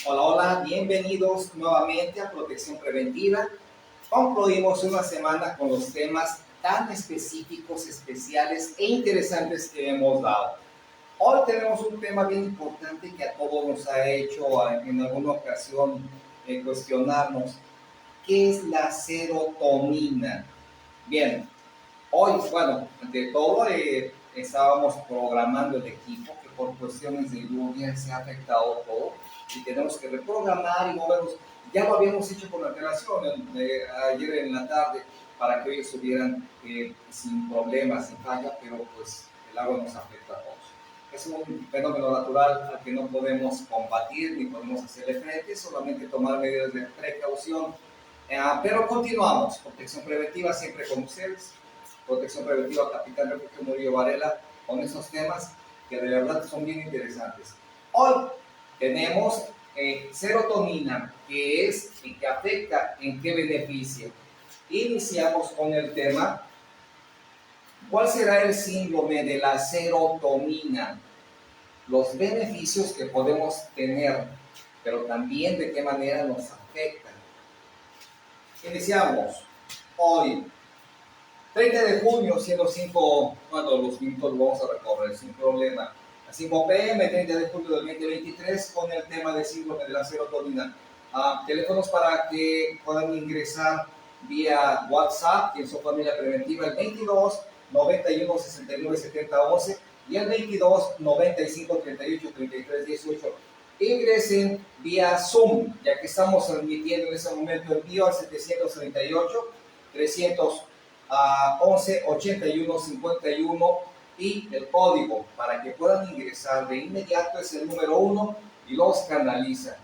Hola, hola, bienvenidos nuevamente a Protección Preventiva. Concluimos una semana con los temas tan específicos, especiales e interesantes que hemos dado. Hoy tenemos un tema bien importante que a todos nos ha hecho en alguna ocasión cuestionarnos, ¿qué es la serotonina? Bien, hoy, bueno, ante todo estábamos programando el equipo que por cuestiones de lluvia se ha afectado todo y tenemos que reprogramar y movernos. Ya lo habíamos hecho con la relación ayer en la tarde para que hoy estuvieran sin problemas, sin falla, pero pues el agua nos afecta a todos. Es un fenómeno natural al que no podemos combatir ni podemos hacerle frente, solamente tomar medidas de precaución. Pero continuamos, protección preventiva siempre con ustedes. Protección Preventiva Capitán Refugio Murillo Varela, con esos temas que de verdad son bien interesantes. Hoy tenemos serotonina, que es y que afecta, en qué beneficia. Iniciamos con el tema, ¿cuál será el síndrome de la serotonina? Los beneficios que podemos tener, pero también de qué manera nos afectan. Iniciamos hoy. 30 de junio, siendo 5, bueno, los minutos lo vamos a recorrer sin problema. A 5 p.m., 30 de junio del 2023, con el tema de síndrome de la serotonina. Teléfonos para que puedan ingresar vía WhatsApp, en su familia preventiva, el 22 91 69 70 11 y el 22 95 38 33 18. Ingresen vía Zoom, ya que estamos transmitiendo en ese momento envío al 738 300 a 11 81 51 y el código para que puedan ingresar de inmediato es el número 1 y los canaliza.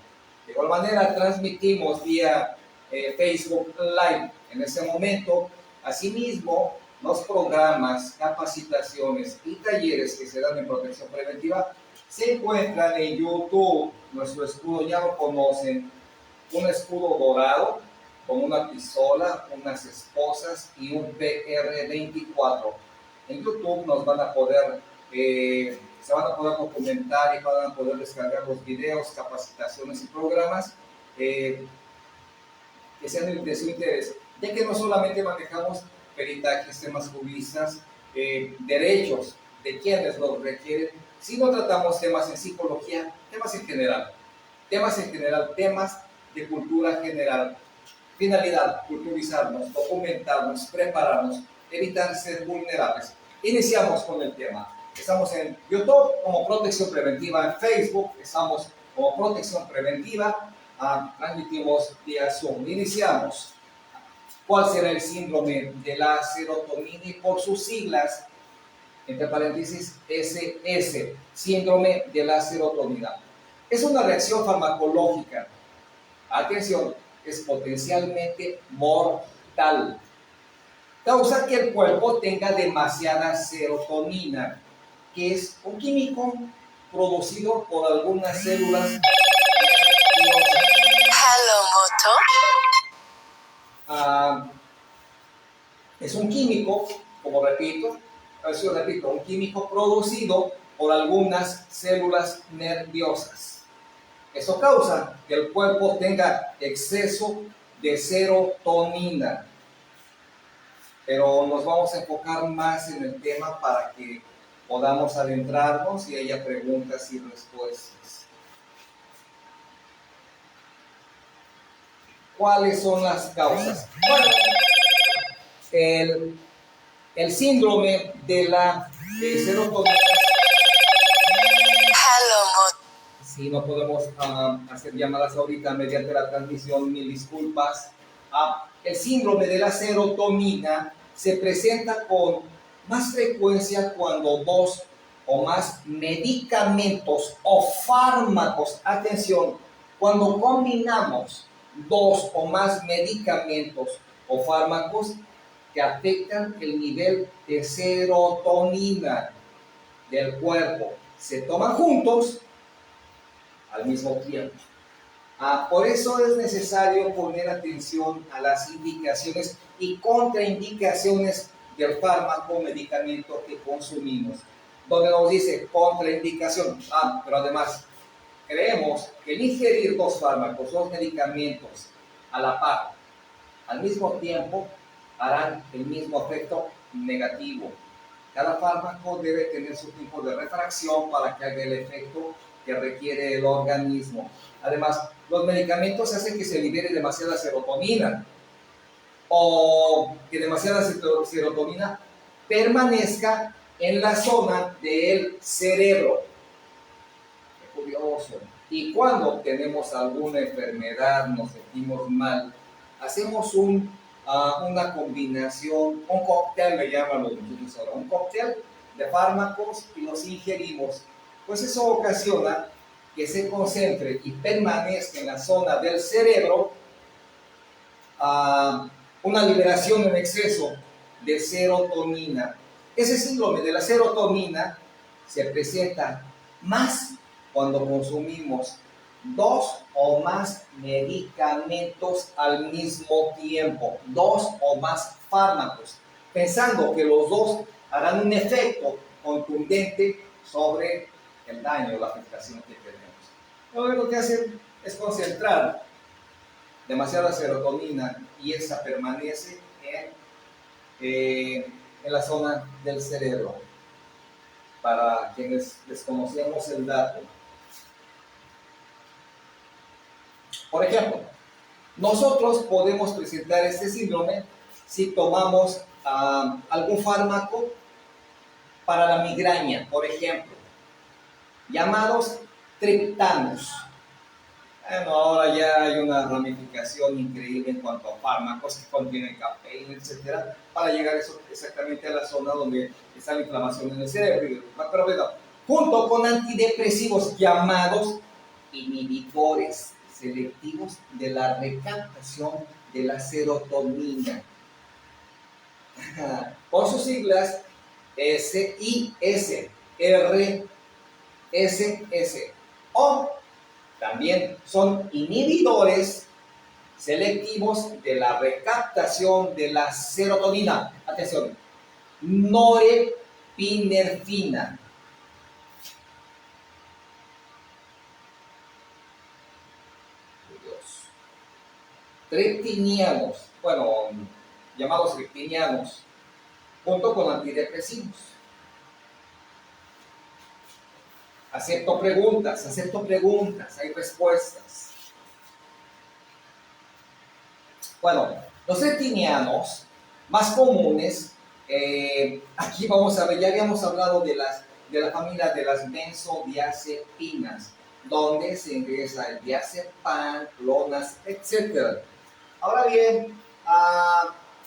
De igual manera transmitimos vía Facebook Live en ese momento. Asimismo, los programas, capacitaciones y talleres que se dan en protección preventiva se encuentran en YouTube. Nuestro escudo ya lo conocen, un escudo dorado con una pistola, unas esposas y un PR-24. En YouTube nos van a poder, se van a poder documentar y van a poder descargar los videos, capacitaciones y programas que sean de su interés, ya que no solamente manejamos peritajes, temas juristas, derechos de quienes los requieren, sino tratamos temas en psicología, temas en general, temas de cultura general. Finalidad, culturizarnos, documentarnos, prepararnos, evitar ser vulnerables. Iniciamos con el tema. Estamos en YouTube como Protección Preventiva, en Facebook estamos como Protección Preventiva, transmitimos vía Zoom. Iniciamos. ¿Cuál será el síndrome de la serotonina? Y por sus siglas, entre paréntesis, SS, síndrome de la serotonina. Es una reacción farmacológica. Atención, es potencialmente mortal. Causa que el cuerpo tenga demasiada serotonina, que es un químico producido por algunas células nerviosas. Es un químico, como repito, un químico producido por algunas células nerviosas. Eso causa que el cuerpo tenga exceso de serotonina. Pero nos vamos a enfocar más en el tema para que podamos adentrarnos y haya preguntas y respuestas. ¿Cuáles son las causas? Bueno, el síndrome de la serotonina. Si no podemos hacer llamadas ahorita mediante la transmisión, mil disculpas. El síndrome de la serotonina se presenta con más frecuencia cuando dos o más medicamentos o fármacos, atención, cuando combinamos dos o más medicamentos o fármacos que afectan el nivel de serotonina del cuerpo, se toman juntos al mismo tiempo. Por eso es necesario poner atención a las indicaciones y contraindicaciones del fármaco o medicamento que consumimos. Donde nos dice contraindicación, pero además creemos que el ingerir dos fármacos, dos medicamentos a la par, al mismo tiempo, harán el mismo efecto negativo. Cada fármaco debe tener su tipo de refracción para que haga el efecto que requiere el organismo. Además, los medicamentos hacen que se libere demasiada serotonina o que demasiada serotonina permanezca en la zona del cerebro. Qué curioso. Y cuando tenemos alguna enfermedad, nos sentimos mal, hacemos una combinación, un cóctel, le llaman los muchachos ahora, un cóctel de fármacos y los ingerimos. Pues eso ocasiona que se concentre y permanezca en la zona del cerebro una liberación en exceso de serotonina. Ese síndrome de la serotonina se presenta más cuando consumimos dos o más medicamentos al mismo tiempo, dos o más fármacos, pensando que los dos harán un efecto contundente sobre el daño, la afectación que tenemos. Lo único que hacen es concentrar demasiada serotonina y esa permanece en la zona del cerebro. Para quienes desconocíamos el dato, por ejemplo, nosotros podemos presentar este síndrome si tomamos algún fármaco para la migraña, por ejemplo, llamados triptanos. Bueno, ahora ya hay una ramificación increíble en cuanto a fármacos que contienen cafeína, etcétera, para llegar exactamente a la zona donde está la inflamación en el cerebro. Pero bueno, junto con antidepresivos llamados inhibidores selectivos de la recaptación de la serotonina. Por sus siglas SIS, RSS, o también son inhibidores selectivos de la recaptación de la serotonina. Atención, norepinefrina. Triptinianos, bueno, llamados triptinianos, junto con antidepresivos. Acepto preguntas, hay respuestas. Bueno, los triptinianos más comunes, aquí vamos a ver, ya habíamos hablado de la familia de las benzodiazepinas, donde se ingresa el diazepam, clonas, etc. Ahora bien,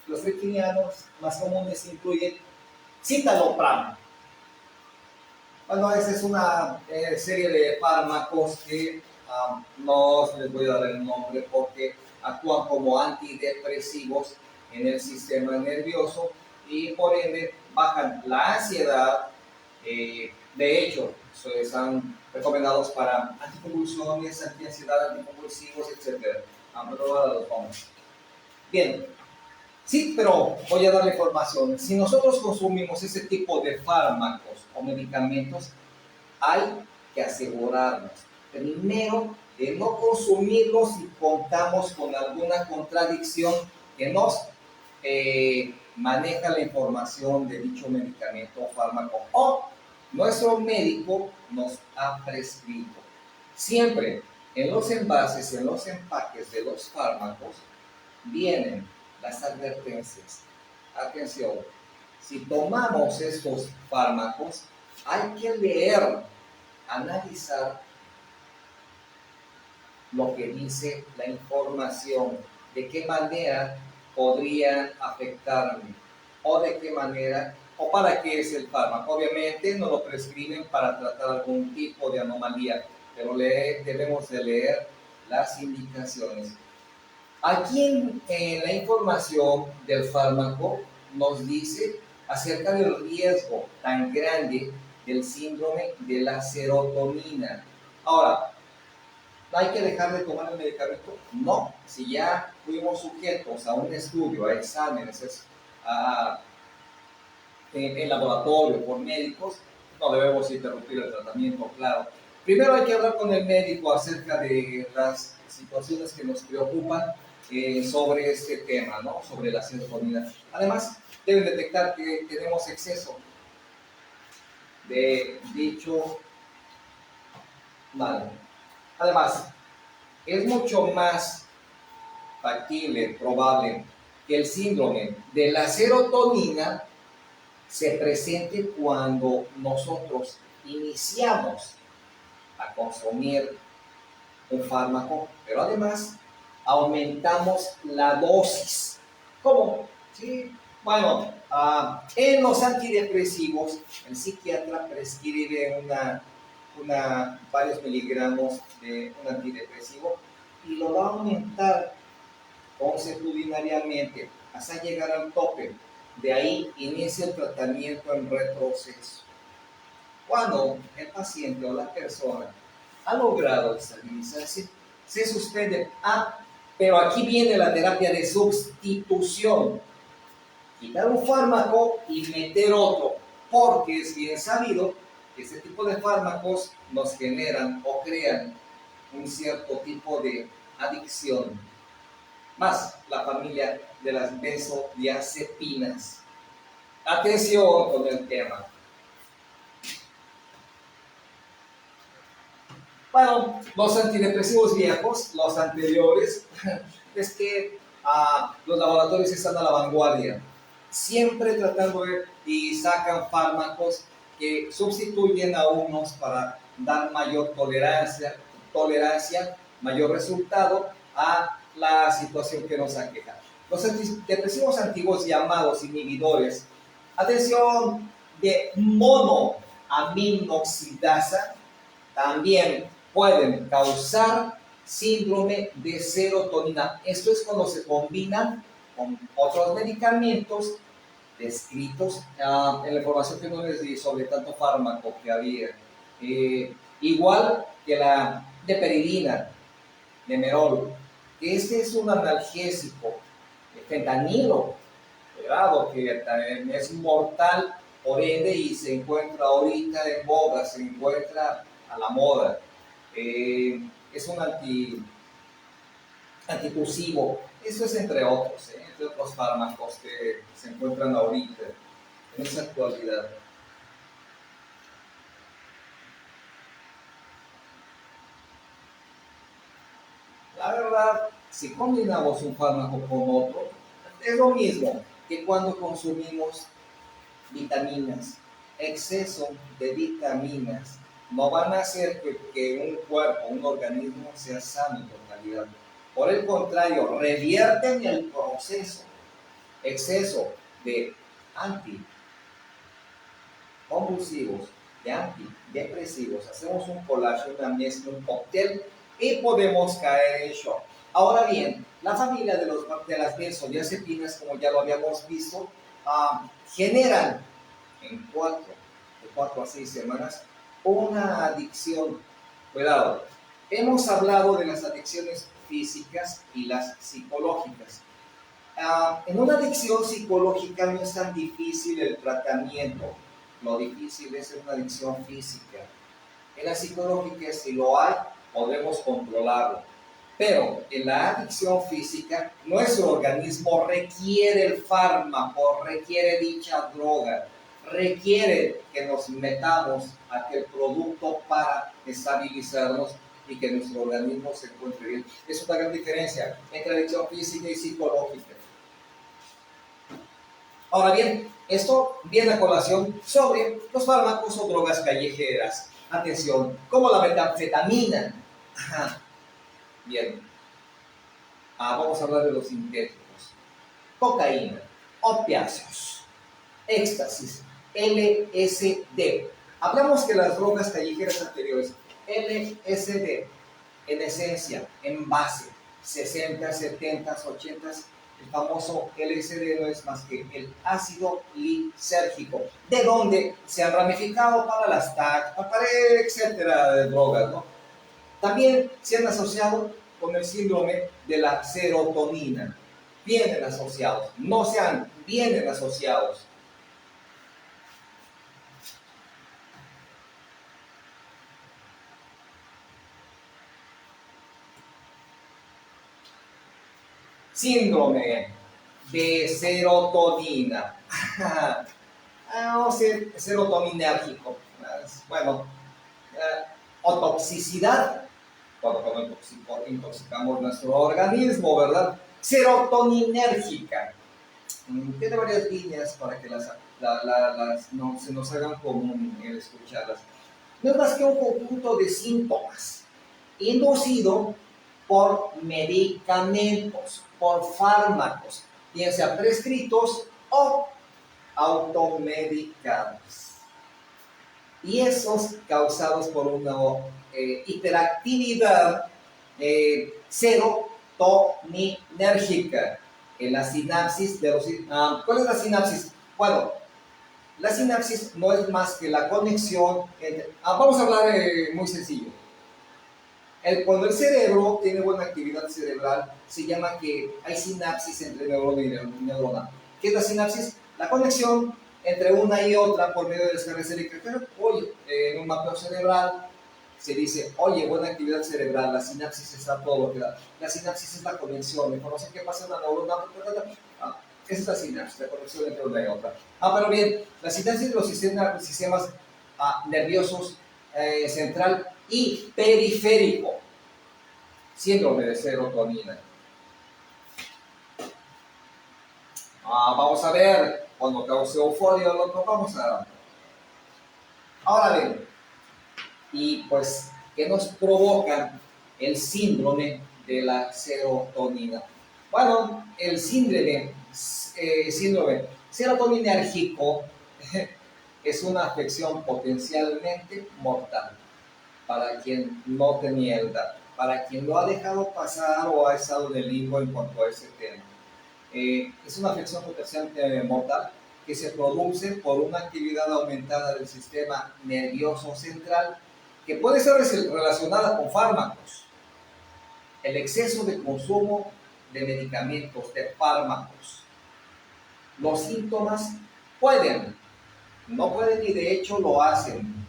los triptinianos más comunes incluyen citalopram. Bueno, esa es una serie de fármacos que no les voy a dar el nombre porque actúan como antidepresivos en el sistema nervioso y por ende bajan la ansiedad. De hecho, están recomendados para anticonvulsiones, antiansiedad, anticonvulsivos, etc. Pero ahora los vamos. Bien, sí, pero voy a darle información. Si nosotros consumimos ese tipo de fármacos o medicamentos, hay que asegurarnos primero de no consumirlos si contamos con alguna contradicción que nos maneja la información de dicho medicamento o fármaco o nuestro médico nos ha prescrito. Siempre en los envases, en los empaques de los fármacos vienen las advertencias. Atención, si tomamos estos fármacos, hay que leer, analizar lo que dice la información, de qué manera podrían afectarme, o de qué manera, o para qué es el fármaco. Obviamente no lo prescriben para tratar algún tipo de anomalía, pero debemos de leer las indicaciones. Aquí en la información del fármaco nos dice acerca del riesgo tan grande del síndrome de la serotonina. Ahora, ¿no hay que dejar de tomar el medicamento? No, si ya fuimos sujetos a un estudio, a exámenes, en laboratorio por médicos, no debemos interrumpir el tratamiento, claro. primero hay que hablar con el médico acerca de las situaciones que nos preocupan sobre este tema, ¿no? Sobre la serotonina. Además, deben detectar que tenemos exceso de dicho mal. Además, es mucho más factible, probable, que el síndrome de la serotonina se presente cuando nosotros iniciamos a consumir un fármaco, pero además aumentamos la dosis. ¿Cómo? Sí, bueno, en los antidepresivos, el psiquiatra prescribe varios miligramos de un antidepresivo y lo va a aumentar consuetudinariamente hasta llegar al tope. De ahí inicia el tratamiento en retroceso. Cuando el paciente o la persona ha logrado estabilizarse, se suspende. Pero aquí viene la terapia de sustitución. Quitar un fármaco y meter otro, porque es bien sabido que este tipo de fármacos nos generan o crean un cierto tipo de adicción. Más la familia de las benzodiazepinas. Atención con el tema. Bueno, los antidepresivos viejos, los anteriores, es que los laboratorios están a la vanguardia, siempre tratando y sacan fármacos que sustituyen a unos para dar mayor tolerancia, mayor resultado a la situación que nos aqueja. Los antidepresivos antiguos llamados inhibidores, atención, de monoaminoxidasa, también pueden causar síndrome de serotonina. Esto es cuando se combinan con otros medicamentos descritos en la información que no les di sobre tanto fármaco que había. Igual que la deperidina, Demerol, que este es un analgésico, el fentanilo, cuidado, que también es mortal, por ende, y se encuentra ahorita en boga, se encuentra a la moda. Es un antitusivo. Eso es entre otros fármacos que se encuentran ahorita, en esa actualidad. La verdad, si combinamos un fármaco con otro, es lo mismo que cuando consumimos vitaminas. Exceso de vitaminas no van a hacer que un cuerpo, un organismo sea sano en totalidad. Por el contrario, revierten el proceso. Exceso de anticonvulsivos, de antidepresivos. Hacemos un collage, una mezcla, un cóctel y podemos caer en shock. Ahora bien, la familia de las benzodiazepinas, como ya lo habíamos visto, generan de 4 a 6 semanas, una adicción. Cuidado, hemos hablado de las adicciones físicas y las psicológicas. En una adicción psicológica no es tan difícil el tratamiento, lo difícil es en una adicción física. En la psicológica, si lo hay, podemos controlarlo. Pero en la adicción física, nuestro organismo requiere el fármaco, requiere dicha droga, requiere que nos metamos a aquel producto para estabilizarnos y que nuestro organismo se encuentre bien. Es una gran diferencia entre adicción física y psicológica. Ahora bien, esto viene a colación sobre los fármacos o drogas callejeras. Atención, como la metanfetamina. Bien, vamos a hablar de los sintéticos. Cocaína, opiáceos, éxtasis, LSD. Hablamos que las drogas callejeras anteriores, LSD, en esencia, en base, 60, 70, 80, el famoso LSD no es más que el ácido lisérgico, de donde se han ramificado para las TAC, para etcétera de drogas, ¿no? También se han asociado con el síndrome de la serotonina. Vienen asociados, no sean, vienen asociados. síndrome de serotonina. O serotoninérgico. Bueno, o toxicidad, cuando intoxicamos nuestro organismo, ¿verdad? Serotoninérgica. Tiene varias líneas para que no se nos hagan común el escucharlas. No es más que un conjunto de síntomas inducido por medicamentos, por fármacos, bien sea prescritos o automedicados. Y esos causados por una hiperactividad serotoninérgica en la sinapsis de los... ¿Cuál es la sinapsis? Bueno, la sinapsis no es más que la conexión entre... vamos a hablar muy sencillo. Cuando el cerebro tiene buena actividad cerebral, se llama que hay sinapsis entre neurona y neurona. ¿Qué es la sinapsis? La conexión entre una y otra por medio de descargas eléctricas. Oye, en un mapeo cerebral se dice, oye, buena actividad cerebral, la sinapsis está todo lo que da. La sinapsis es la conexión, la información que pasa en la neurona. Esa es la sinapsis, la conexión entre una y otra. Pero bien, la sinapsis de los sistemas nerviosos central y periférico. Síndrome de serotonina. Vamos a ver, cuando causa euforia, lo vamos a... Ahora bien, y pues, ¿qué nos provoca el síndrome de la serotonina? Bueno, el síndrome serotoninérgico es una afección potencialmente mortal para quien no tenía el dato, para quien lo ha dejado pasar o ha estado en el limbo en cuanto a ese tema. Es una afección potencialmente mortal que se produce por una actividad aumentada del sistema nervioso central que puede ser relacionada con fármacos, el exceso de consumo de medicamentos, de fármacos. Los síntomas no pueden y de hecho lo hacen.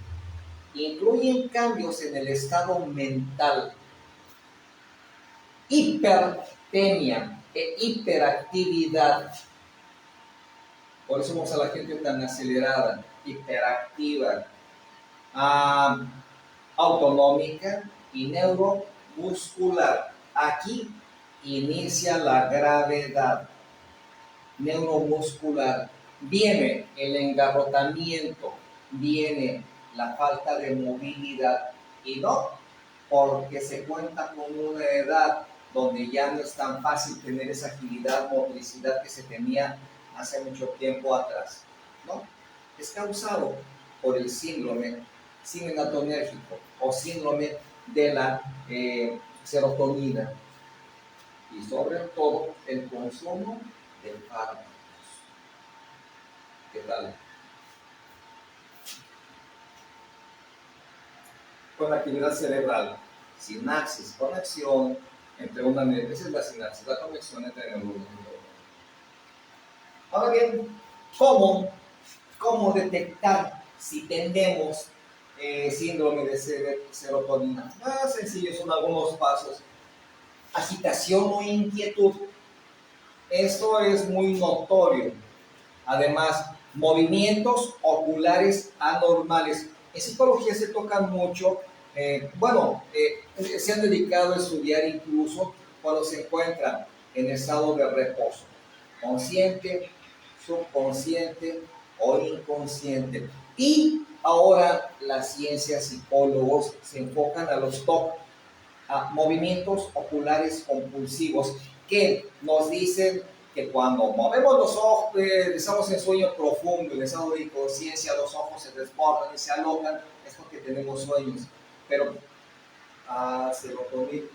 Incluyen cambios en el estado mental, hipertemia e hiperactividad. Por eso vemos a la gente tan acelerada, hiperactiva, autonómica y neuromuscular. Aquí inicia la gravedad. Neuromuscular. Viene el engarrotamiento, viene la falta de movilidad, y no porque se cuenta con una edad donde ya no es tan fácil tener esa agilidad, motricidad que se tenía hace mucho tiempo atrás, ¿no? Es causado por el síndrome serotoninérgico o síndrome de la serotonina, y sobre todo el consumo de fármacos. ¿Qué tal? Con la actividad cerebral, sinapsis, conexión entre una neurona, esa es la sinapsis, la conexión entre neuronas. Ahora bien, ¿cómo detectar si tenemos síndrome de serotonina? Sencillo, son algunos pasos. Agitación o inquietud. Esto es muy notorio. Además, movimientos oculares anormales. En psicología se tocan mucho, se han dedicado a estudiar incluso cuando se encuentran en estado de reposo, consciente, subconsciente o inconsciente. Y ahora las ciencias psicólogos se enfocan a los TOC, a movimientos oculares compulsivos, que nos dicen que cuando movemos los ojos, estamos en sueño profundo, en estado de inconsciencia, los ojos se desbordan y se alocan, es porque tenemos sueños. Pero, serotonina,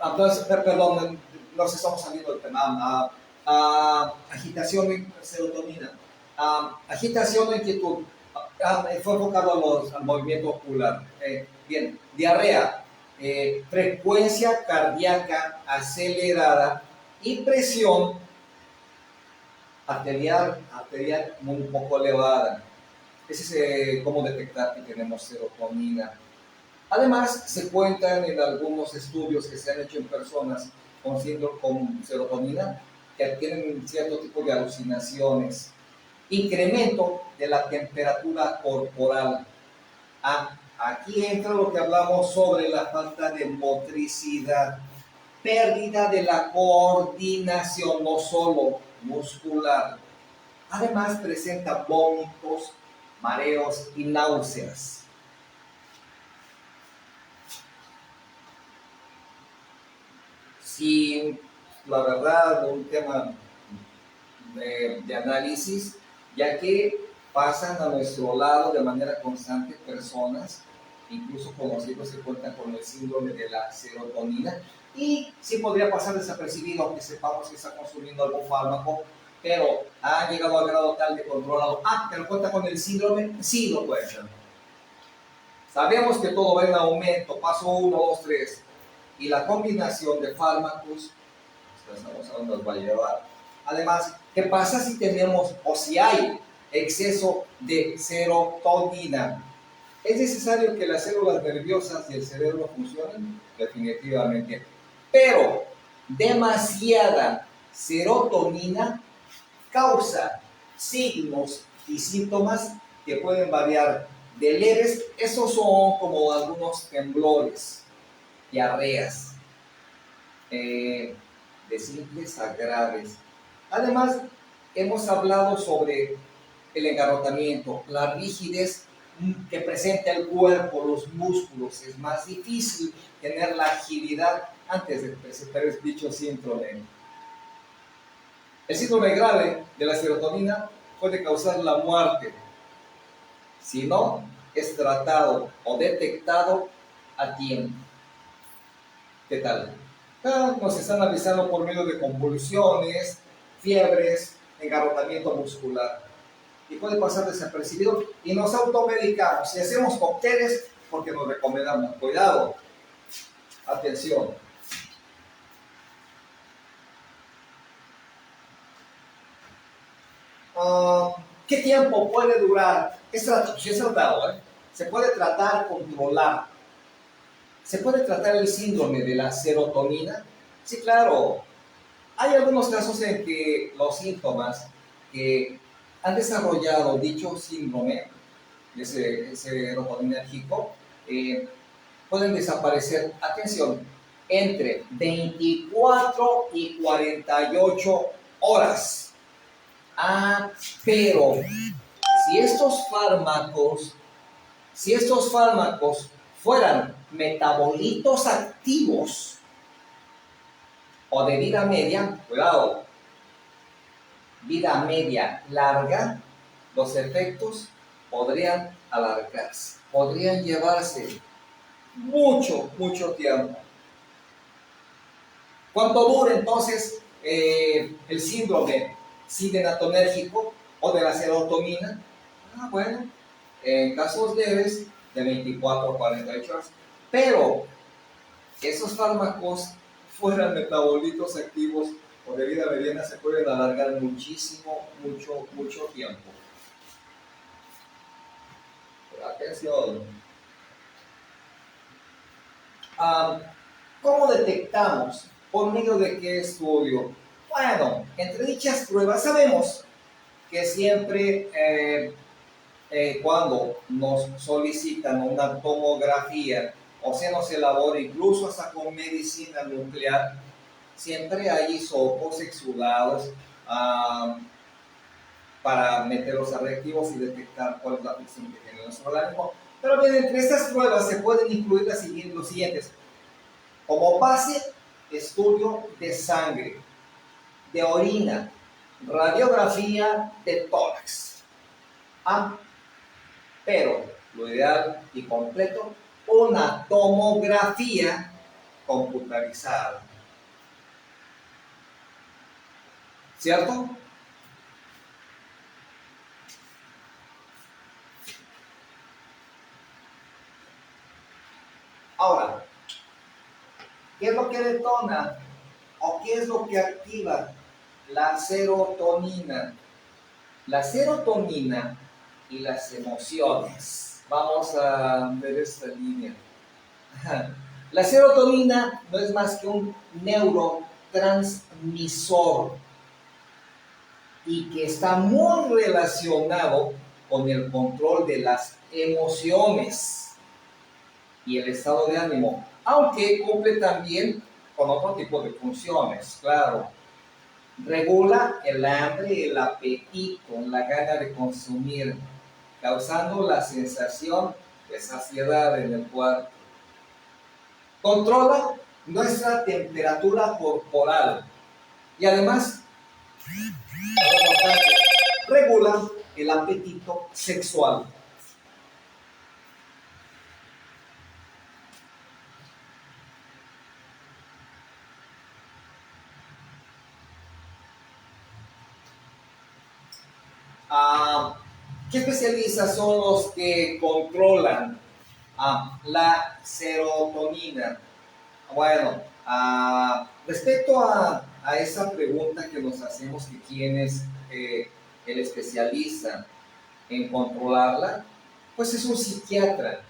entonces, perdón, nos estamos saliendo del tema. Agitación y serotonina. Agitación o inquietud. Fue enfocado al movimiento ocular. Bien, diarrea. Frecuencia cardíaca acelerada y presión arterial muy poco elevada. Ese es cómo detectar que tenemos serotonina. Además, se cuentan en algunos estudios que se han hecho en personas con síndrome con serotonina que tienen cierto tipo de alucinaciones, incremento de la temperatura corporal. Aquí entra lo que hablamos sobre la falta de motricidad, pérdida de la coordinación, no solo muscular. Además, presenta vómitos, mareos y náuseas. Si la verdad, un tema de análisis, ya que pasan a nuestro lado de manera constante personas, incluso conocidos que cuentan con el síndrome de la serotonina, y sí podría pasar desapercibido, aunque sepamos que está consumiendo algún fármaco, pero ha llegado al grado tal de controlado. Pero cuenta con el síndrome, sí lo cuentan. Sabemos que todo va en aumento, paso 1, 2, 3, y la combinación de fármacos, estamos hablando, nos va a llevar. Además, ¿qué pasa si tenemos o si hay exceso de serotonina? ¿Es necesario que las células nerviosas y el cerebro funcionen? Definitivamente. Pero demasiada serotonina causa signos y síntomas que pueden variar de leves, esos son como algunos temblores, diarreas, de simples a graves. Además, hemos hablado sobre el engarrotamiento, la rigidez que presenta el cuerpo, los músculos. Es más difícil tener la agilidad antes de presentar dicho síndrome. El síndrome grave de la serotonina puede causar la muerte si no es tratado o detectado a tiempo. ¿Qué tal? Nos están avisando por medio de convulsiones, fiebres, engarrotamiento muscular. Y puede pasar desapercibido y nos automedicamos. Si hacemos cócteles, porque nos recomendamos, cuidado, atención. ¿Qué tiempo puede durar? Si es tratado, se puede tratar, controlar. ¿Se puede tratar el síndrome de la serotonina? Sí, claro. Hay algunos casos en que los síntomas que han desarrollado dicho síndrome de ese serotoninérgico pueden desaparecer, atención, entre 24 y 48 horas. Pero si estos fármacos fueran metabolitos activos o de vida media, cuidado, vida media larga, los efectos podrían alargarse, podrían llevarse mucho tiempo. ¿Cuánto dura entonces el síndrome sidenatonérgico o de la serotonina? Bueno, en casos leves de 24 a 48 horas. Pero esos fármacos fueran metabolitos activos o de vida mediana se pueden alargar muchísimo, mucho tiempo. Pero atención. ¿Cómo detectamos? ¿Por medio de qué estudio? Bueno, entre dichas pruebas sabemos que siempre cuando nos solicitan una tomografía o se nos elabora incluso hasta con medicina nuclear, siempre hay hisopos exudados para meter los reactivos y detectar cuál es la función que tiene nuestro organismo. Pero bien, entre estas pruebas se pueden incluir los siguientes. Como base, estudio de sangre, de orina, radiografía de tórax. Pero lo ideal y completo, una tomografía computarizada. ¿Cierto? Ahora, ¿qué es lo que detona o qué es lo que activa la serotonina? La serotonina y las emociones. Vamos a ver esta línea. La serotonina no es más que un neurotransmisor y que está muy relacionado con el control de las emociones y el estado de ánimo, aunque cumple también con otro tipo de funciones, claro. Regula el hambre, el apetito, la gana de consumir, causando la sensación de saciedad en el cuerpo. Controla nuestra temperatura corporal y además regula el apetito sexual. Ah, ¿Qué especialistas son los que controlan la serotonina? Bueno, respecto a esa pregunta que nos hacemos, que quién es el especialista en controlarla, pues es un psiquiatra.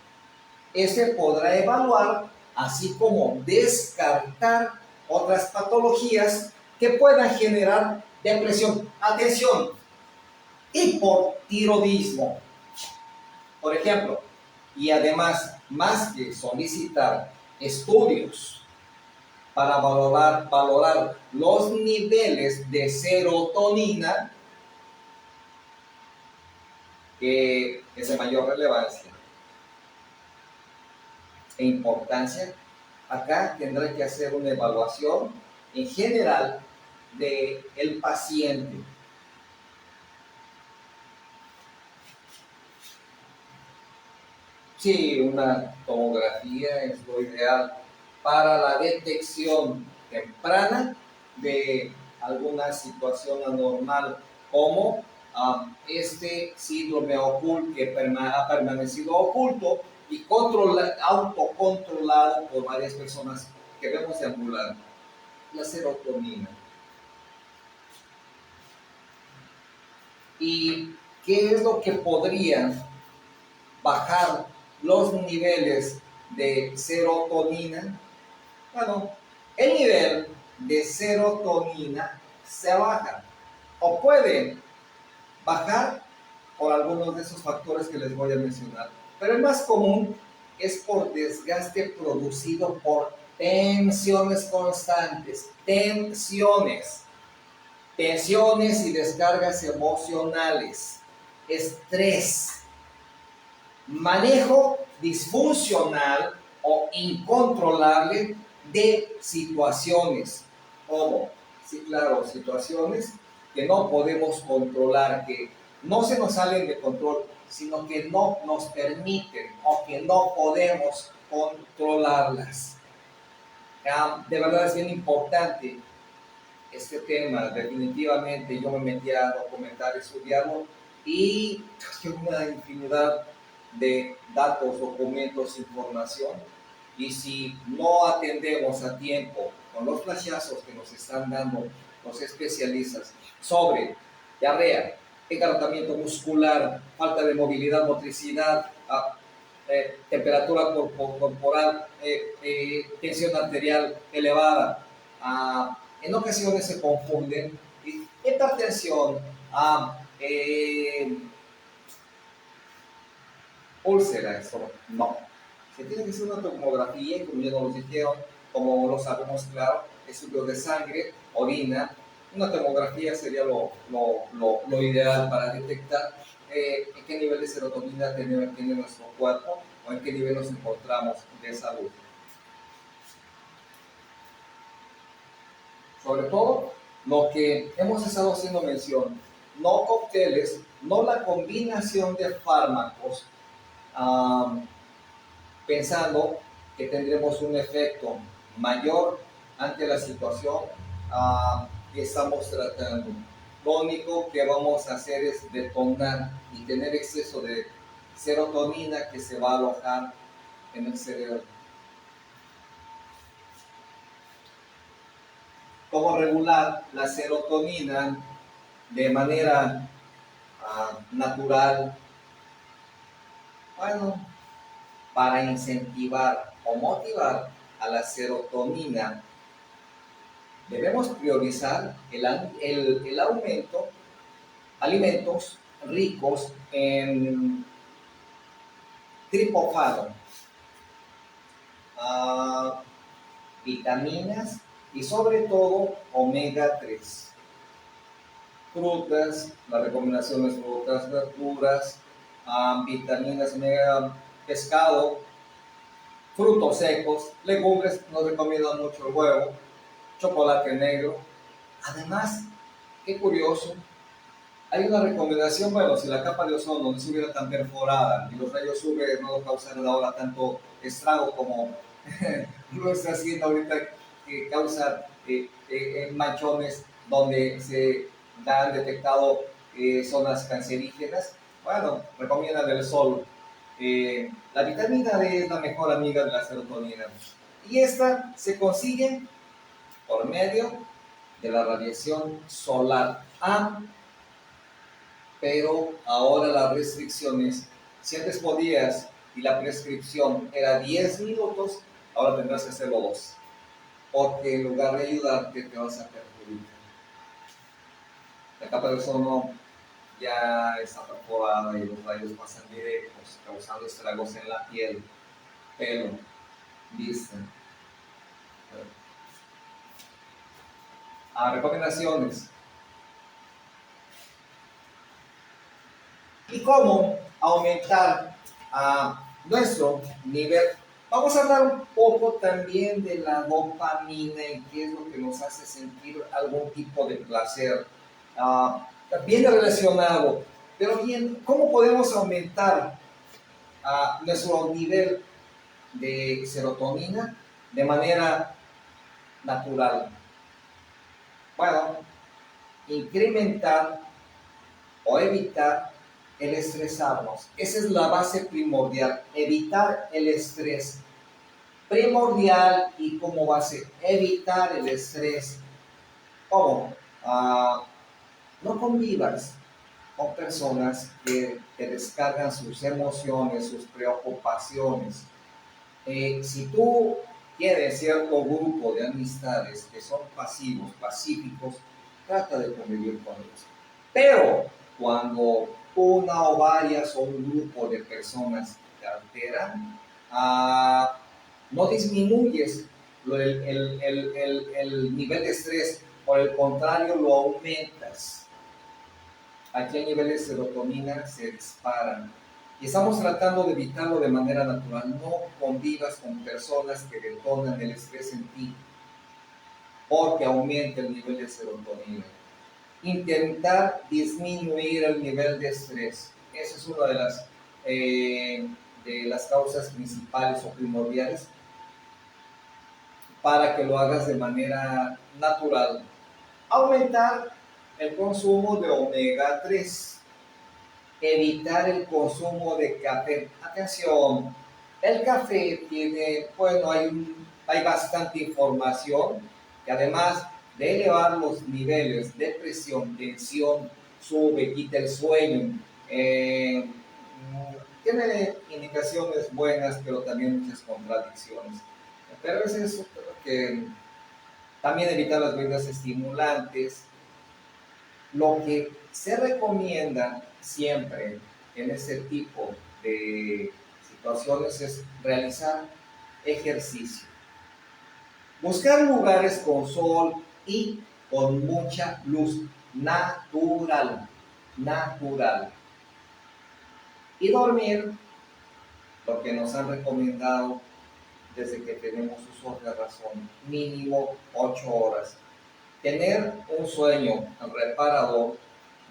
Este podrá evaluar, así como descartar otras patologías que puedan generar depresión. Atención, hipotiroidismo, por ejemplo. Y además, más que solicitar estudios para valorar los niveles de serotonina, que es de mayor relevancia e importancia, acá tendrá que hacer una evaluación en general del paciente. Sí, una tomografía es lo ideal para la detección temprana de alguna situación anormal, como este síndrome oculto que ha permanecido oculto y autocontrolado por varias personas que vemos deambular, la serotonina. ¿Y qué es lo que podría bajar los niveles de serotonina? Bueno, el nivel de serotonina se baja o puede bajar por algunos de esos factores que les voy a mencionar. Pero el más común es por desgaste producido por tensiones constantes, tensiones y descargas emocionales, estrés, manejo disfuncional o incontrolable de situaciones, como, sí, claro, situaciones que no podemos controlar, que no se nos salen de control, sino que no nos permiten o que no podemos controlarlas. De verdad es bien importante este tema. Definitivamente yo me metí a documentar, estudiarlo, y hay una infinidad de datos, documentos, información, y si no atendemos a tiempo con los flashazos que nos están dando los especialistas sobre diarrea, engarrotamiento muscular, falta de movilidad, motricidad, temperatura corporal, tensión arterial elevada, en ocasiones se confunden hipertensión, úlcera, esto no. Se tiene que hacer una tomografía, y como ya nos lo dijeron, como lo sabemos claro, estudios de sangre, orina. Una tomografía sería lo ideal para detectar en qué nivel de serotonina tiene nuestro cuerpo o en qué nivel nos encontramos de salud. Sobre todo, lo que hemos estado haciendo mención, no cócteles, no la combinación de fármacos, pensando que tendremos un efecto mayor ante la situación que estamos tratando. Lo único que vamos a hacer es detonar y tener exceso de serotonina que se va a alojar en el cerebro. ¿Cómo regular la serotonina de manera natural? Bueno, para incentivar o motivar a la serotonina, debemos priorizar el aumento, alimentos ricos en triptófano, ah, vitaminas y sobre todo omega 3. Frutas, la recomendación es frutas, verduras, vitaminas, omega, pescado, frutos secos, legumbres, nos recomiendan mucho el huevo, chocolate negro. Además, qué curioso, hay una recomendación, bueno, si la capa de ozono no estuviera tan perforada y los rayos UV no causaran ahora tanto estrago como lo está haciendo ahorita, que causa manchones donde se han detectado zonas cancerígenas. Bueno, recomiendan el sol. La vitamina D es la mejor amiga de la serotonina. Y esta se consigue por medio de la radiación solar. Pero ahora las restricciones, si antes podías y la prescripción era 10 minutos, ahora tendrás que hacerlo 2, porque en lugar de ayudarte te vas a perjudicar. La capa de ozono ya está perforada y los rayos pasan directos, causando estragos en la piel, pelo, vista. Recomendaciones. ¿Y cómo aumentar nuestro nivel? Vamos a hablar un poco también de la dopamina y qué es lo que nos hace sentir algún tipo de placer. Bien relacionado, pero bien, ¿cómo podemos aumentar nuestro nivel de serotonina de manera natural? Bueno, incrementar o evitar el estresarnos. Esa es la base primordial, evitar el estrés. Primordial y como base, evitar el estrés. ¿Cómo? No convivas con personas que descargan sus emociones, sus preocupaciones. Si tú tienes cierto grupo de amistades que son pasivos, pacíficos, trata de convivir con ellos. Pero cuando una o varias o un grupo de personas te alteran, no disminuyes el nivel de estrés, por el contrario lo aumentas. Aquí el nivel de serotonina se disparan. Y estamos tratando de evitarlo de manera natural. No convivas con personas que detonan el estrés en ti, porque aumenta el nivel de serotonina. Intentar disminuir el nivel de estrés. Esa es una de las causas principales o primordiales para que lo hagas de manera natural. Aumentar el consumo de omega 3. Evitar el consumo de café. Atención, el café tiene, bueno, hay bastante información que además de elevar los niveles de presión, tensión, sube, quita el sueño. Tiene indicaciones buenas, pero también muchas contradicciones. Pero es eso que también evitar las bebidas estimulantes. Lo que se recomienda siempre en este tipo de situaciones es realizar ejercicio. Buscar lugares con sol y con mucha luz natural. Y dormir lo que nos han recomendado desde que tenemos uso de razón, mínimo 8 horas. Tener un sueño reparador,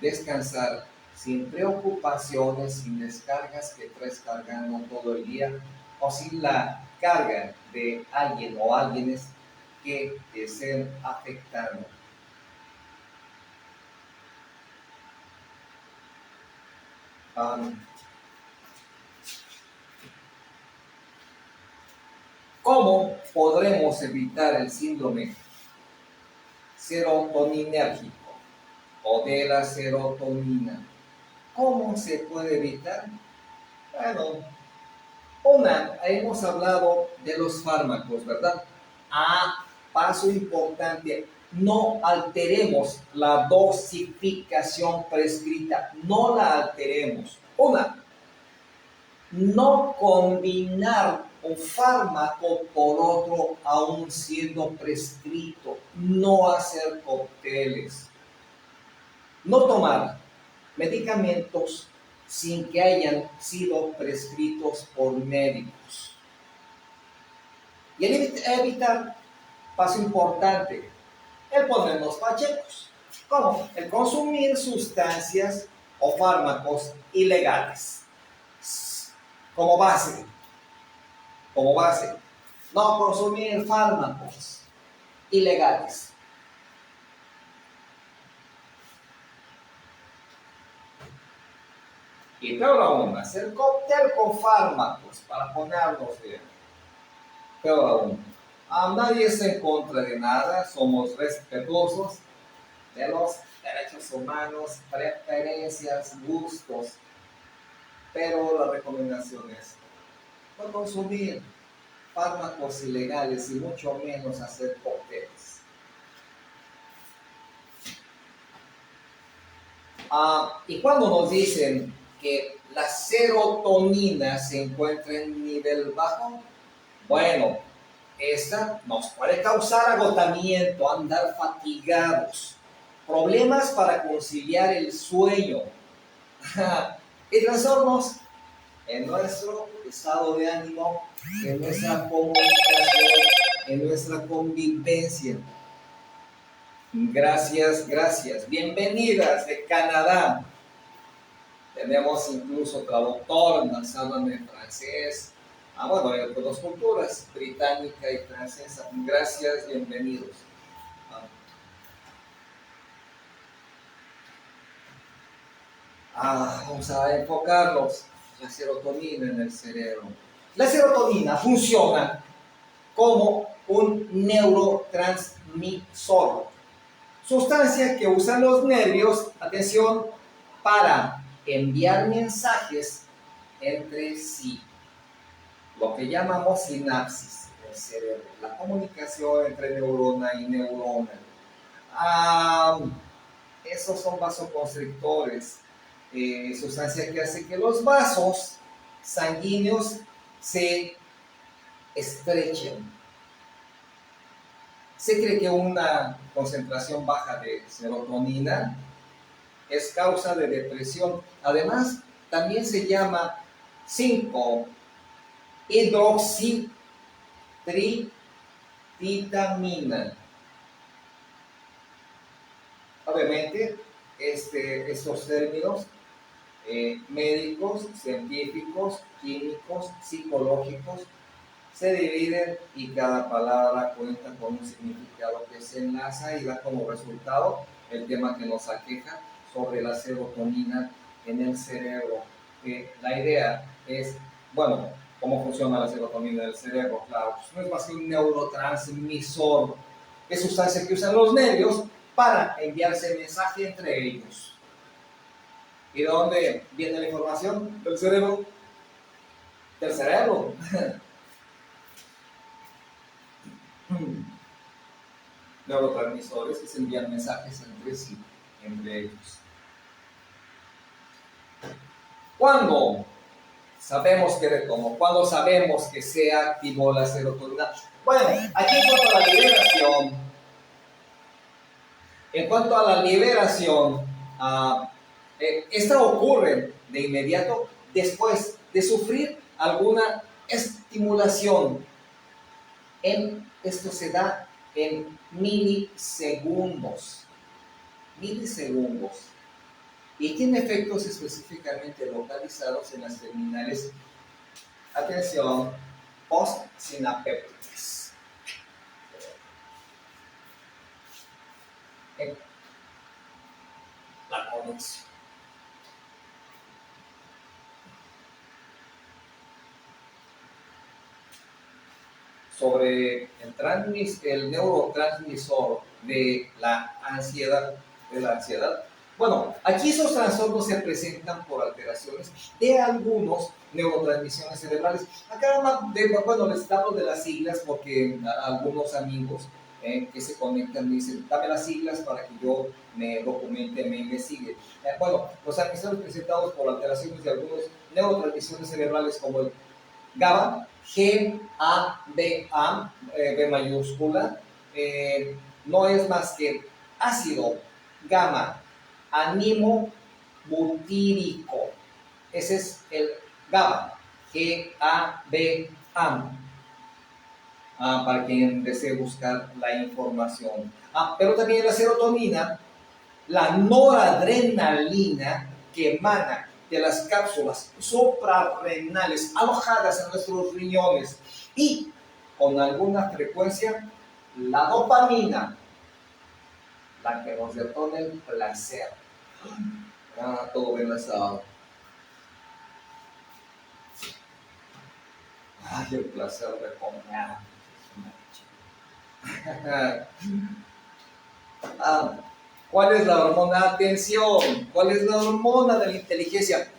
descansar sin preocupaciones, sin descargas que traes cargando todo el día o sin la carga de alguien o alguienes que te estén afectando. ¿Cómo podremos evitar el síndrome serotoninérgico o de la serotonina? ¿Cómo se puede evitar? Bueno, Hemos hablado de los fármacos, ¿verdad? Paso importante, no alteremos la dosificación prescrita, no la alteremos. No combinar un fármaco por otro aún siendo prescrito, no hacer cócteles, no tomar medicamentos sin que hayan sido prescritos por médicos. Y evitar, paso importante, el ponernos pachecos, como el consumir sustancias o fármacos ilegales. Como base, no consumir fármacos ilegales. Y peor aún, hacer cóctel con fármacos para ponernos bien. Peor aún, nadie está en contra de nada, somos respetuosos de los derechos humanos, preferencias, gustos, pero la recomendación es no consumir fármacos ilegales y mucho menos hacer cócteles. Y cuando nos dicen que la serotonina se encuentra en nivel bajo, bueno, esta nos puede causar agotamiento, andar fatigados, problemas para conciliar el sueño y trastornos en nuestro estado de ánimo, en nuestra comunicación, en nuestra convivencia. Gracias. Bienvenidas de Canadá. Tenemos incluso traductor, nos hablan en francés. Bueno, de dos culturas, británica y francesa. Gracias, bienvenidos. Vamos a enfocarnos. La serotonina en el cerebro. La serotonina funciona como un neurotransmisor, sustancia que usan los nervios, atención, para enviar mensajes entre sí, lo que llamamos sinapsis del cerebro, la comunicación entre neurona y neurona. Esos son vasoconstrictores, sustancia que hace que los vasos sanguíneos se estrechen. Se cree que una concentración baja de serotonina es causa de depresión. Además, también se llama 5-hidroxitritamina. Obviamente, estos términos médicos, científicos, químicos, psicológicos, se dividen y cada palabra cuenta con un significado que se enlaza y da como resultado el tema que nos aqueja sobre la serotonina en el cerebro. La idea es, bueno, ¿cómo funciona la serotonina en el cerebro? Claro, pues no es más que un neurotransmisor, es sustancia que usan los nervios para enviarse mensaje entre ellos. ¿Y de dónde viene la información? Del cerebro. Del cerebro. Neurotransmisores que se envían mensajes entre sí, entre ellos. ¿Cuándo sabemos que retomo? ¿Cuándo sabemos que se activó la serotonina? Bueno, aquí en cuanto a la liberación, esta ocurre de inmediato después de sufrir alguna estimulación. Esto se da en milisegundos. Y tiene efectos específicamente localizados en las terminales, atención, postsinapéticas. La conexión. Sobre el neurotransmisor de la ansiedad. Bueno, aquí esos trastornos se presentan por alteraciones de algunos neurotransmisiones cerebrales. Acá, bueno, les hablo de las siglas porque algunos amigos que se conectan me dicen, dame las siglas para que yo me documente, me investigue. Bueno, los anexos presentados por alteraciones de algunos neurotransmisiones cerebrales como el GABA, G-A-B-A, B mayúscula, no es más que ácido gamma animobutírico. Ese es el GABA, G-A-B-A. Para quien desee buscar la información. Pero también la serotonina, la noradrenalina que emana de las cápsulas suprarrenales alojadas en nuestros riñones y con alguna frecuencia la dopamina, la que nos detona el placer. Todo bien lanzado. Ay, el placer de comer. ¿Cuál es la hormona? Atención, ¿cuál es la hormona de la inteligencia?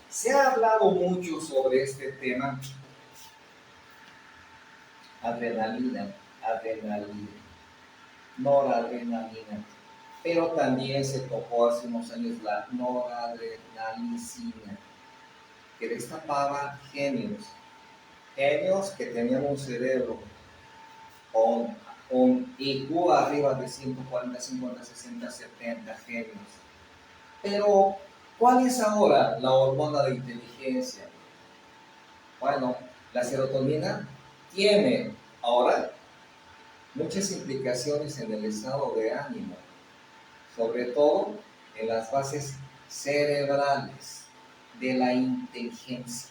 Se ha hablado mucho sobre este tema. Adrenalina, noradrenalina. Pero también se tocó hace unos años la noradrenalicina, que destapaba genios que tenían un cerebro con IQ arriba de 140, 50, 60, 70 genios. Pero, ¿cuál es ahora la hormona de inteligencia? Bueno, la serotonina tiene ahora muchas implicaciones en el estado de ánimo, sobre todo en las bases cerebrales de la inteligencia.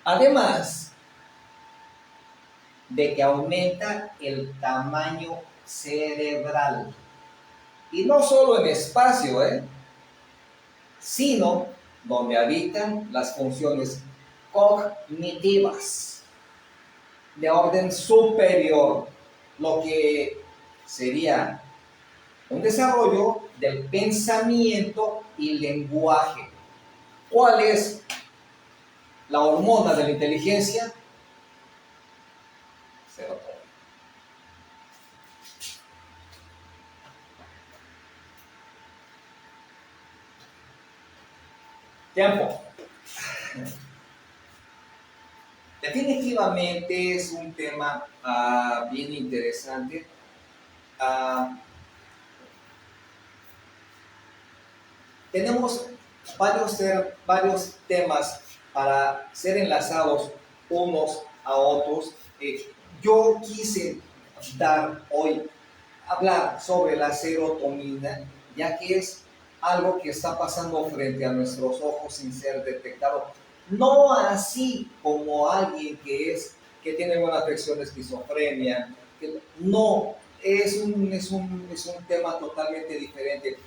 Además de que aumenta el tamaño cerebral. Y no solo en espacio, sino donde habitan las funciones cognitivas de orden superior, lo que sería un desarrollo del pensamiento y lenguaje. ¿Cuál es la hormona de la inteligencia? Serotonina. Tiempo. Definitivamente es un tema bien interesante. Tenemos varios temas para ser enlazados unos a otros. Yo quise hablar sobre la serotonina, ya que es algo que está pasando frente a nuestros ojos sin ser detectado. No así como alguien que tiene una afección de esquizofrenia, no, es un tema totalmente diferente.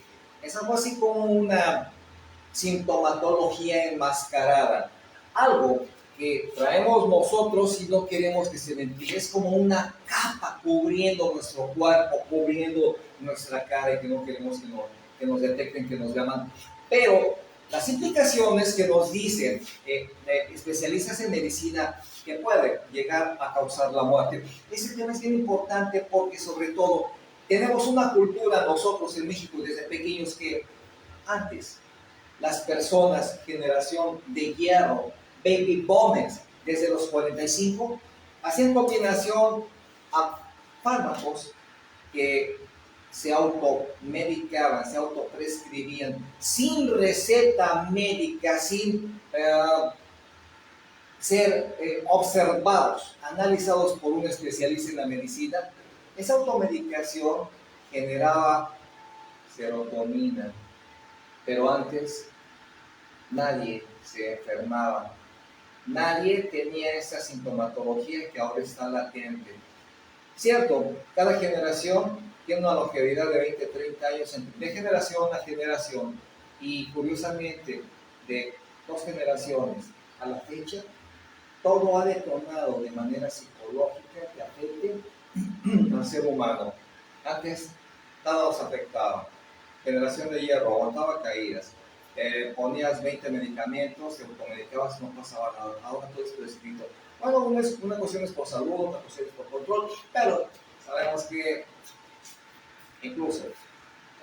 Es algo así como una sintomatología enmascarada, algo que traemos nosotros y no queremos que se ventile. Es como una capa cubriendo nuestro cuerpo, cubriendo nuestra cara, y que no queremos que nos detecten, que nos llaman. Pero las implicaciones que nos dicen especialistas en medicina que puede llegar a causar la muerte. Ese tema es bien importante porque, sobre todo, tenemos una cultura nosotros en México desde pequeños que antes las personas, generación de hierro, baby boomers, desde los 45, hacían combinación a fármacos que se automedicaban, se autoprescribían, sin receta médica, sin ser observados, analizados por un especialista en la medicina. Esa automedicación generaba serotonina, pero antes nadie se enfermaba, nadie tenía esa sintomatología que ahora está latente. Cierto, cada generación tiene una longevidad de 20, 30 años de generación a generación, y curiosamente de 2 generaciones a la fecha, todo ha detonado de manera psicológica que afecte al ser humano. Antes nada nos afectaba. Generación de hierro aguantaba caídas. ponías 20 medicamentos, te automedicabas, no pasaba nada. Ahora todo es prescrito. Bueno, una cuestión es por salud, otra cuestión es por control, pero sabemos que incluso,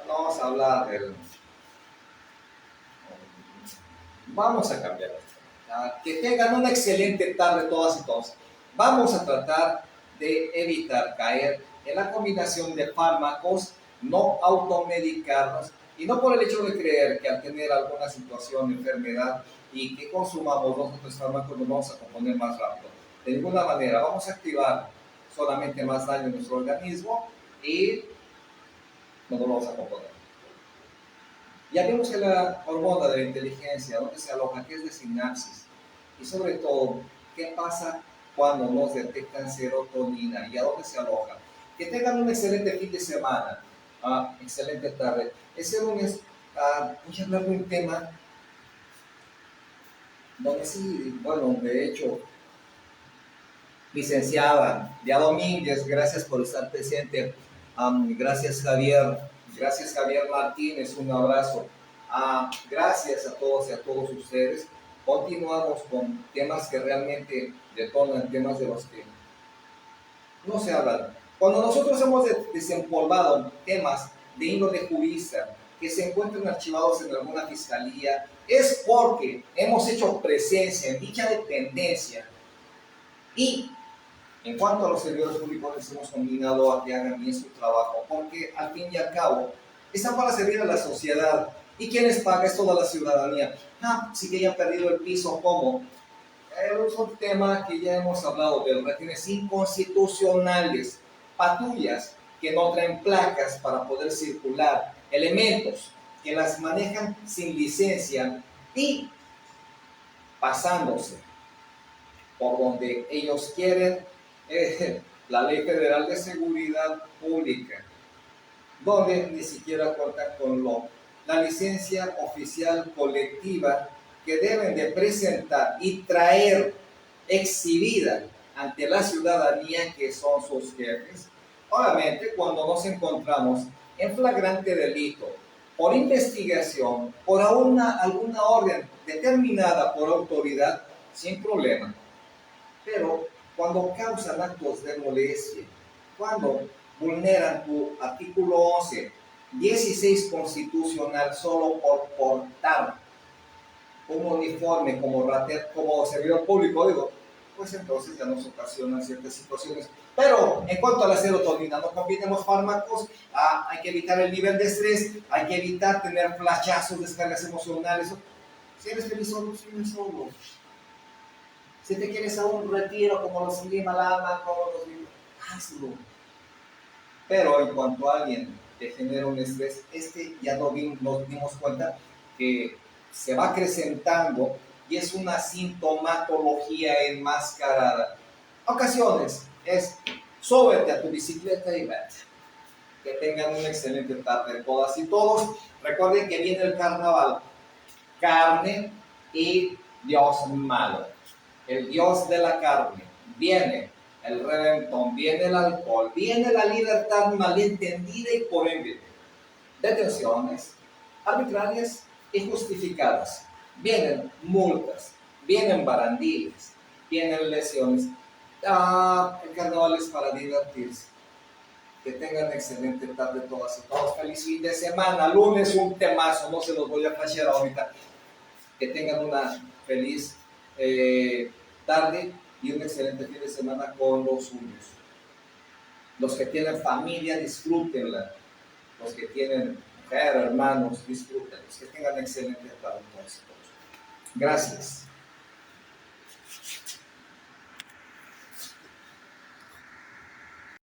no vamos a hablar del... Vamos a cambiar. Que tengan una excelente tarde todas y todos. Vamos a tratar de evitar caer en la combinación de fármacos, no automedicarnos, y no por el hecho de creer que al tener alguna situación, enfermedad, y que consumamos dos o tres fármacos nos vamos a componer más rápido. De ninguna manera, vamos a activar solamente más daño en nuestro organismo y no nos vamos a componer. Ya vimos que la hormona de la inteligencia, ¿dónde se aloja? ¿Qué es de sinapsis? Y sobre todo, ¿qué pasa cuando nos detectan serotonina? ¿Y a dónde se aloja? Que tengan un excelente fin de semana. Excelente tarde. Ese lunes voy a hablar de un tema donde sí, bueno, de hecho, licenciada Dia Domínguez, gracias por estar presente. Gracias Javier Martínez, un abrazo. Gracias a todos y a todos ustedes. Continuamos con temas que realmente detonan, temas de los que no se hablan. Cuando nosotros hemos desempolvado temas de índole jurista que se encuentran archivados en alguna fiscalía, es porque hemos hecho presencia en dicha dependencia y en cuanto a los servidores públicos, les hemos combinado a que hagan bien su trabajo, porque al fin y al cabo están para servir a la sociedad. ¿Y quién les paga? Es toda la ciudadanía. Sí que ya han perdido el piso, ¿cómo? Es un tema que ya hemos hablado de retenes inconstitucionales, patrullas que no traen placas para poder circular, elementos que las manejan sin licencia y pasándose por donde ellos quieren. La Ley Federal de Seguridad Pública, donde ni siquiera cuentan con la licencia oficial colectiva que deben de presentar y traer exhibida ante la ciudadanía, que son sus jefes. Obviamente, cuando nos encontramos en flagrante delito, por investigación, por alguna orden determinada por autoridad, sin problema. Pero cuando causan actos de molestia, cuando vulneran tu artículo 11, 16 constitucional solo por portar un uniforme como servidor público, digo, pues entonces ya nos ocasionan ciertas situaciones. Pero en cuanto a la serotonina, no combinemos fármacos, hay que evitar el nivel de estrés, hay que evitar tener flashazos, descargas emocionales. Si eres feliz solo, feliz solo. Si te quieres a un retiro como los Lima, hazlo. Pero en cuanto a alguien te genera un estrés, ya nos dimos cuenta que se va acrecentando y es una sintomatología enmascarada. Ocasiones es súbete a tu bicicleta y vete. Que tengan una excelente tarde todas y todos. Recuerden que viene el carnaval. Carne y Dios malo. El dios de la carne, viene el reventón, viene el alcohol, viene la libertad malentendida y por ende detenciones arbitrarias y justificadas. Vienen multas, vienen barandiles, vienen lesiones. El carnaval es para divertirse. Que tengan excelente tarde todas y todos. Feliz fin de semana. Lunes un temazo, no se los voy a flashear ahorita. Que tengan una feliz tarde y un excelente fin de semana con los suyos. Los que tienen familia, disfrútenla. Los que tienen mujer, hermanos, disfrútenlos. Que tengan excelente tarde. Gracias.